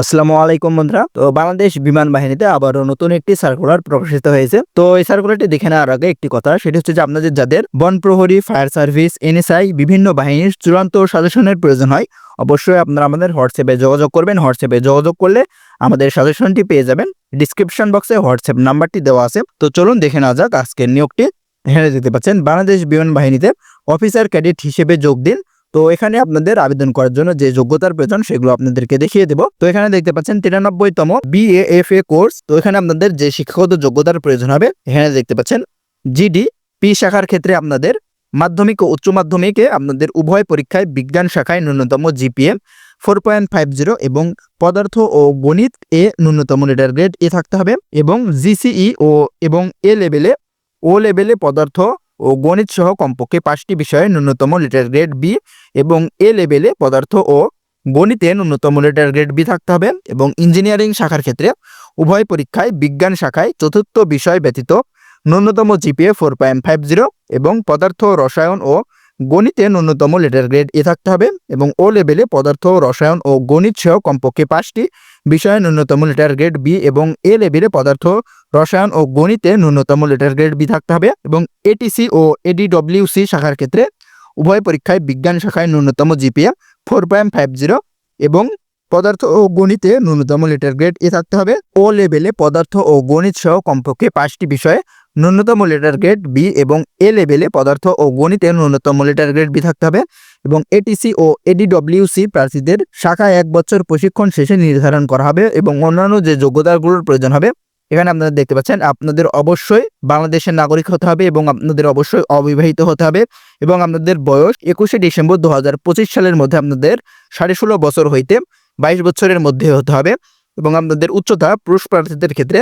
আসসালামু আলাইকুম বন্ধুরা। তো বাংলাদেশ বিমান বাহিনীতে আবারও নতুন একটি সার্কুলার প্রকাশিত হয়েছে। তো এই সার্কুলারটি দেখে নেওয়ার আগে একটি কথা, সেটি হচ্ছে যে আপনাদের যাদের বন প্রহরী, ফায়ার সার্ভিস, এনএসআই বিভিন্ন বাহিনীর চূড়ান্ত সাজেশনের প্রয়োজন হয়, অবশ্যই আপনারা আমাদের হোয়াটসঅ্যাপে যোগাযোগ করবেন। হোয়াটসঅ্যাপে যোগাযোগ করলে আমাদের সাজেশনটি পেয়ে যাবেন। ডিসক্রিপশন বক্সে হোয়াটসঅ্যাপ নাম্বারটি দেওয়া আছে। তো চলুন দেখে নেওয়া যাক আজকের নিয়োগটি। এখানে দেখতে পাচ্ছেন বাংলাদেশ বিমান বাহিনীতে অফিসার ক্যাডেট হিসেবে যোগ দিন। তো এখানে আপনাদের আবেদন করার জন্য যে যোগ্যতার প্রয়োজন সেগুলো আপনাদেরকে দেখিয়ে দেব। তো এখানে দেখতে পাচ্ছেন 93তম BAFA কোর্স। তো এখানে আপনাদের যে শিক্ষাগত যোগ্যতার প্রয়োজন হবে, এখানে দেখতে পাচ্ছেন GD P শাখার ক্ষেত্রে আপনাদের মাধ্যমিক ও উচ্চ মাধ্যমিকে আপনাদের উভয় পরীক্ষায় বিজ্ঞান শাখায় ন্যূনতম GPA 4.50 এবং পদার্থ ও গণিত ন্যূনতম লেটার গ্রেড থাকতে হবে এবং GCE এবং ও লেভেলে পদার্থ ও গণিত সহ কমপক্ষে 5টি বিষয়ে ন্যূনতম লেটার গ্রেড B এবং লেভেলে পদার্থ ও গণিতে ন্যূনতম লেটার গ্রেড B থাকতে হবে এবং ইঞ্জিনিয়ারিং শাখার ক্ষেত্রে উভয় পরীক্ষায় বিজ্ঞান শাখায় চতুর্থ বিষয় ব্যতীত ন্যূনতম GPA 4.50 এবং পদার্থ রসায়ন ও গণিতে ন্যূনতম লেটার গ্রেড থাকতে হবে এবং ও লেভেলে পদার্থ রসায়ন ও গণিত সহ কমপক্ষে 5টি বিষয়ে ন্যূনতম লেটার গ্রেড B এবং লেভেলে পদার্থ রসায়ন ও গণিতে ন্যূনতম লেটার গ্রেড B থাকতে হবে এবং ATC ও ADWC শাখার ক্ষেত্রে উভয় পরীক্ষায় বিজ্ঞান শাখায় ন্যূনতম GPA 4.50 এবং পদার্থ ও গণিতে ন্যূনতম লেটার গ্রেড থাকতে হবে। ও লেভেলে পদার্থ ও গণিত সহ কমপক্ষে 5টি বিষয়ে ন্যূনতম লেটার গ্রেড B এবং লেভেলে পদার্থ ও গণিতে ন্যূনতম লেটার গ্রেড B থাকতে হবে এবং ATC ও ADWC প্রার্থীদের শাখায় 1 বছর প্রশিক্ষণ শেষে নির্ধারণ করা হবে এবং অন্যান্য যে যোগ্যতাগুলোর প্রয়োজন হবে এখানে আপনারা দেখতে পাচ্ছেন আপনাদের অবশ্যই বাংলাদেশের নাগরিক হতে হবে এবং আপনাদের অবশ্যই অবিবাহিত হতে হবে এবং আপনাদের বয়স 21শে ডিসেম্বর 2025 সালের মধ্যে আপনাদের 16.5 বছর হইতে 22 বছরের মধ্যে হতে হবে এবং আপনাদের উচ্চতা পুরুষ প্রার্থীদের ক্ষেত্রে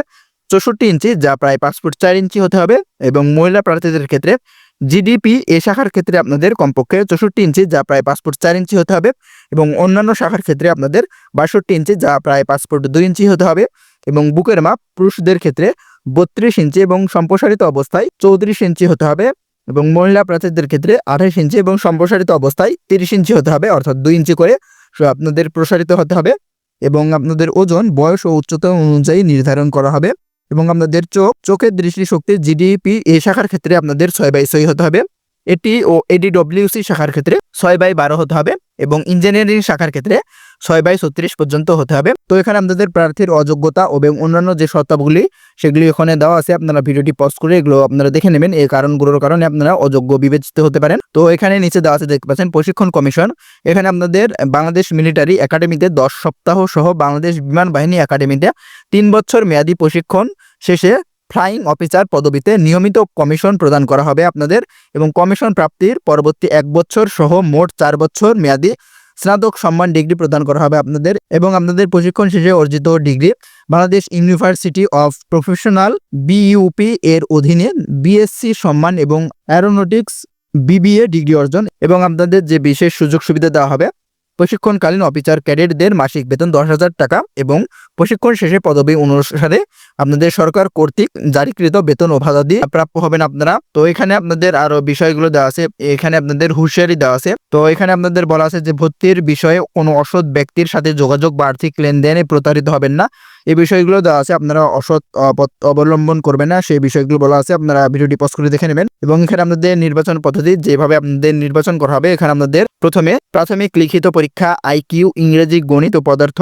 64 ইঞ্চি যা প্রায় 5 ফুট 4 ইঞ্চি হতে হবে এবং মহিলা প্রার্থীদের ক্ষেত্রে GDP শাখার ক্ষেত্রে আপনাদের কমপক্ষে 64 ইঞ্চি যা প্রায় 5 ফুট 4 ইঞ্চি হতে হবে এবং অন্যান্য শাখার ক্ষেত্রে আপনাদের 62 ইঞ্চি যা প্রায় 5 ফুট 2 ইঞ্চি হতে হবে এবং বুকের মাপ পুরুষদের ক্ষেত্রে 32 ইঞ্চি এবং সম্প্রসারিত অবস্থায় 34 ইঞ্চি হতে হবে এবং মহিলা প্রার্থীদের ক্ষেত্রে 28 ইঞ্চি এবং সম্প্রসারিত অবস্থায় 30 ইঞ্চি হতে হবে, অর্থাৎ 2 ইঞ্চি করে আপনাদের প্রসারিত হতে হবে এবং আপনাদের ওজন বয়স ও উচ্চতা অনুযায়ী নির্ধারণ করা হবে এবং আপনাদের চোখের দৃষ্টিশক্তি GDP শাখার ক্ষেত্রে আপনাদের 6/6 হতে হবে। এটি ও ADWC শাখার ক্ষেত্রে 6/12 হতে হবে এবং ইঞ্জিনিয়ারিং শাখার ক্ষেত্রে 6/36 পর্যন্ত হতে হবে। তো এখানে আপনাদের প্রার্থীর অযোগ্যতা এবং অন্যান্য যে শর্তাবলী সেগুলি এখানে দেওয়া আছে, আপনারা ভিডিওটি পজ করে এগুলো আপনারা দেখে নেবেন। এই কারণগুলোর কারণে আপনারা অযোগ্য বিবেচিত হতে পারেন। তো এখানে নিচে দেওয়া আছে দেখতে পাচ্ছেন প্রশিক্ষণ কমিশন। এখানে আপনাদের বাংলাদেশ মিলিটারি একাডেমিতে 10 সপ্তাহ সহ বাংলাদেশ বিমান বাহিনী একাডেমিতে 3 বছর মেয়াদী প্রশিক্ষণ শেষে ফ্লাইং অফিসার পদবিতে নিয়মিত কমিশন প্রদান করা হবে আপনাদের এবং কমিশন প্রাপ্তির পরবর্তী 1 বছর সহ মোট 4 বছর মেয়াদী স্নাতক সম্মান ডিগ্রি প্রদান করা হবে আপনাদের এবং আপনাদের প্রশিক্ষণ শেষে অর্জিত degree Bangladesh university of professional BUP এর অধীনে BSc সম্মান এবং অ্যারোনটিক্স BBA ডিগ্রি অর্জন এবং আপনাদের যে বিশেষ সুযোগ সুবিধা দেওয়া হবে, প্রশিক্ষণকালীন অফিসার ক্যাডেটদের মাসিক বেতন 10,000 টাকা এবং প্রশিক্ষণ শেষে পদবি অনুসারে আপনাদের সরকার কর্তৃক জারিকৃত বেতন ও ভাতা দিয়ে প্রাপ্য হবেন আপনারা। তো এখানে আপনাদের আরো বিষয়গুলো দেওয়া আছে, এখানে আপনাদের হুঁশিয়ারি দেওয়া আছে। তো এখানে আপনাদের বলা আছে যে ভর্তির বিষয়ে কোনো অসৎ ব্যক্তির সাথে যোগাযোগ বা আর্থিক লেনদেনে প্রতারিত হবেন না, এই বিষয়গুলো দেওয়া আছে। আপনারা অসৎ অবলম্বন করবেন না, সেই বিষয়গুলো বলা আছে। আপনারা ভিডিওটি পজ করে দেখে নেবেন এবং এখানে আপনাদের নির্বাচন পদ্ধতি যেভাবে আপনাদের নির্বাচন করা হবে, এখানে আপনাদের প্রথমে প্রাথমিক লিখিত পরীক্ষা IQ ইংরেজি গণিত ও পদার্থ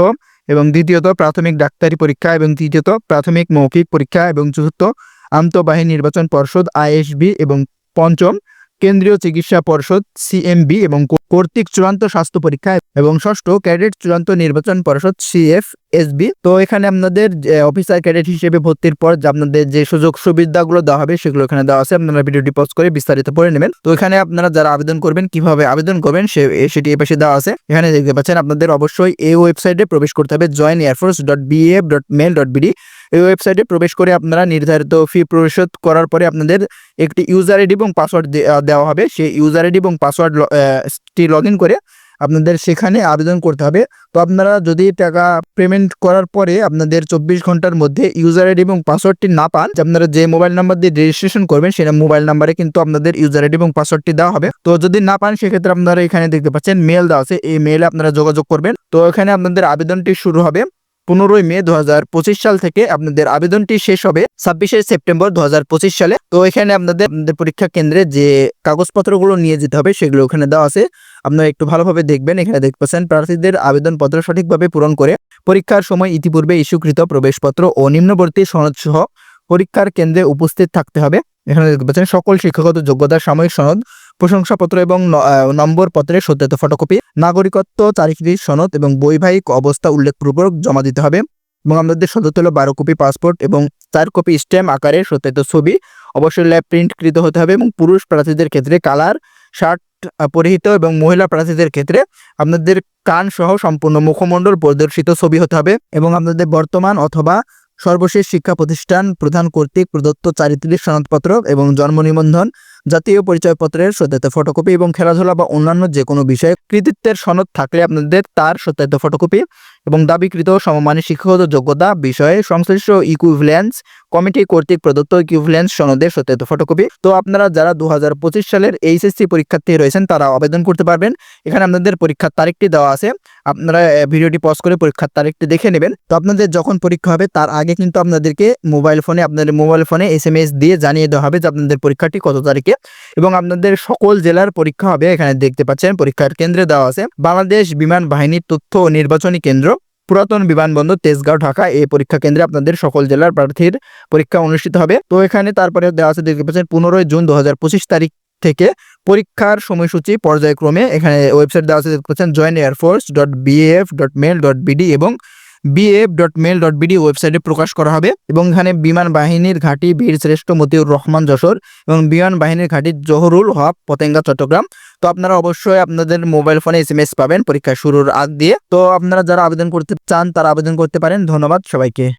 এবং দ্বিতীয়ত প্রাথমিক ডাক্তারি পরীক্ষা এবং তৃতীয়ত প্রাথমিক মৌখিক পরীক্ষা এবং চতুর্থ আন্তঃবাহিনী নির্বাচন পর্ষদ ISB এবং পঞ্চম কেন্দ্রীয় চিকিৎসা পর্ষদ CMB এবং কর্তৃক চূড়ান্ত স্বাস্থ্য পরীক্ষা এবং ষষ্ঠ ক্যাডেট চূড়ান্ত নির্বাচন পর্ষদ CFSB। তো এখানে আপনাদের অফিসার ক্যাডেট হিসেবে ভর্তির পর আপনাদের যে সুযোগ সুবিধাগুলো দেওয়া হবে সেগুলো এখানে দেওয়া আছে, আপনারা ভিডিওটি পজ করে বিস্তারিত পড়ে নেবেন। তো এখানে আপনারা যারা আবেদন করবেন কিভাবে আবেদন করবেন সেটি এই পাশে দেওয়া আছে। এখানে দেখতে পাচ্ছেন আপনাদের অবশ্যই এই ওয়েবসাইটে প্রবেশ করতে হবে joinairforce.baf.mil.bd। এই ওয়েবসাইটে প্রবেশ করে আপনারা নির্ধারিত ফি পরিশোধ করার পরে আপনাদের একটি ইউজার আইডি এবং পাসওয়ার্ড দেওয়া হবে। সেই ইউজার আইডি এবং পাসওয়ার্ডটি লগইন করে আপনাদের সেখানে আবেদন করতে হবে। তো আপনারা যদি টাকা পেমেন্ট করার পরে আপনাদের 24 ঘন্টার মধ্যে ইউজার আইডি এবং পাসওয়ার্ডটি না পান, আপনারা যে মোবাইল নাম্বার দিয়ে রেজিস্ট্রেশন করবেন সেই মোবাইল নাম্বারে কিন্তু আপনাদের ইউজার আইডি এবং পাসওয়ার্ডটি দেওয়া হবে। তো যদি না পান সেক্ষেত্রে আপনারা এখানে দেখতে পাচ্ছেন মেল দেওয়া আছে, এই মেইলে আপনারা যোগাযোগ করবেন। তো এখানে আপনাদের আবেদনটি শুরু হবে 15 মে 2025 সাল থেকে আপনাদের আবেদনটি শেষ হবে 26 সেপ্টেম্বর 2025 সালে। তো এখানে আপনাদের পরীক্ষা কেন্দ্রে যে কাগজপত্রগুলো নিয়ে যেতে হবে সেগুলো ওখানে দেওয়া আছে, আপনারা একটু ভালোভাবে দেখবেন। এখানে দেখতেছেন প্রার্থীদের আবেদনপত্র সঠিকভাবে পূরণ করে পরীক্ষার সময় ইতিপূর্বে ইস্যুকৃত প্রবেশপত্র ও নিম্নবর্তী সনদ সহ পরীক্ষার কেন্দ্রে উপস্থিত থাকতে হবে। এখানে দেখতে পাচ্ছেন সকল শিক্ষাগত যোগ্যতার সাময়িক সনদ, প্রশংসাপত্র এবং নম্বর পত্রের সত্যায়িত ফটোকপি, নাগরিকত্ব, চারিত্রিক সনদ এবং বৈবাহিক অবস্থা উল্লেখপূর্বক জমা দিতে হবে। এবং আপনাদের সত্যায়িত হলো 12 কপি পাসপোর্ট এবং 4 কপি স্ট্যাম্প আকারের সত্যায়িত ছবি, অবশ্যই ল্যাব প্রিন্টকৃত হতে হবে। এবং পুরুষ প্রার্থীদের ক্ষেত্রে কালার শার্ট পরিহিত এবং মহিলা প্রার্থীদের ক্ষেত্রে আপনাদের কান সহ সম্পূর্ণ মুখমণ্ডল প্রদর্শিত ছবি হতে হবে। এবং আপনাদের বর্তমান অথবা সর্বশেষ শিক্ষা প্রতিষ্ঠান প্রধান কর্তৃক প্রদত্ত চারিত্রিক সনদপত্র এবং জন্ম নিবন্ধন, জাতীয় পরিচয়পত্রের সত্যায়িত ফটোকপি এবং খেলাধুলা বা অন্যান্য যে কোনো বিষয়ে কৃতিত্বের সনদ থাকলে আপনাদের তার সত্যায়িত ফটোকপি এবং দাবিকৃত সমমানের শিক্ষাগত যোগ্যতা বিষয়ে সংশ্লিষ্ট ইকুইভ্যালেন্স কমিটি কর্তৃক প্রদত্ত ইকুইভ্যালেন্স সনদের সত্যায়িত ফটোকপি। তো আপনারা যারা 2025 সালের এইচএসসি পরীক্ষার্থী রয়েছেন তারা আবেদন করতে পারবেন। এখানে আপনাদের পরীক্ষার তারিখটি দেওয়া আছে, আপনারা ভিডিওটি পজ করে পরীক্ষার তারিখটি দেখে নেবেন। তো আপনাদের যখন পরীক্ষা হবে তার আগে কিন্তু আপনাদেরকে আপনাদের মোবাইল ফোনে SMS দিয়ে জানিয়ে দেওয়া হবে যে আপনাদের পরীক্ষাটি কত তারিখে। এবং আপনাদের সকল জেলার পরীক্ষা হবে, এখানে দেখতে পাচ্ছেন পরীক্ষার কেন্দ্রে দেওয়া আছে বাংলাদেশ বিমান বাহিনীর তথ্য ও নির্বাচনী কেন্দ্র, পুরাতন বিমানবন্দর, তেজগাঁও, ঢাকা। এই পরীক্ষা কেন্দ্রে আপনাদের সকল জেলার প্রার্থীর পরীক্ষা অনুষ্ঠিত হবে। তো এখানে তারপরে দেওয়া আছে দেখতে পাচ্ছেন 15 জুন 2025 তারিখ থেকে পরীক্ষার সময়সূচি পর্যায়ক্রমে এখানে ওয়েবসাইট দেওয়া আছে দেখতে পাচ্ছেন joinairforce.baf.mail.bd এবং baf.mail.bd ওয়েবসাইটে প্রকাশ করা হবে। এবং এখানে বিমান বাহিনীর ঘাঁটি বীরশ্রেষ্ঠ মতিউর রহমান যশোর এবং বিমান বাহিনীর ঘাঁটি জহুরুল হক পতেঙ্গা চট্টগ্রাম। তো আপনারা অবশ্যই আপনাদের মোবাইল ফোনে SMS পাবেন পরীক্ষা শুরুর আগ দিয়ে। তো আপনারা যারা আবেদন করতে চান তারা আবেদন করতে পারেন। ধন্যবাদ সবাইকে।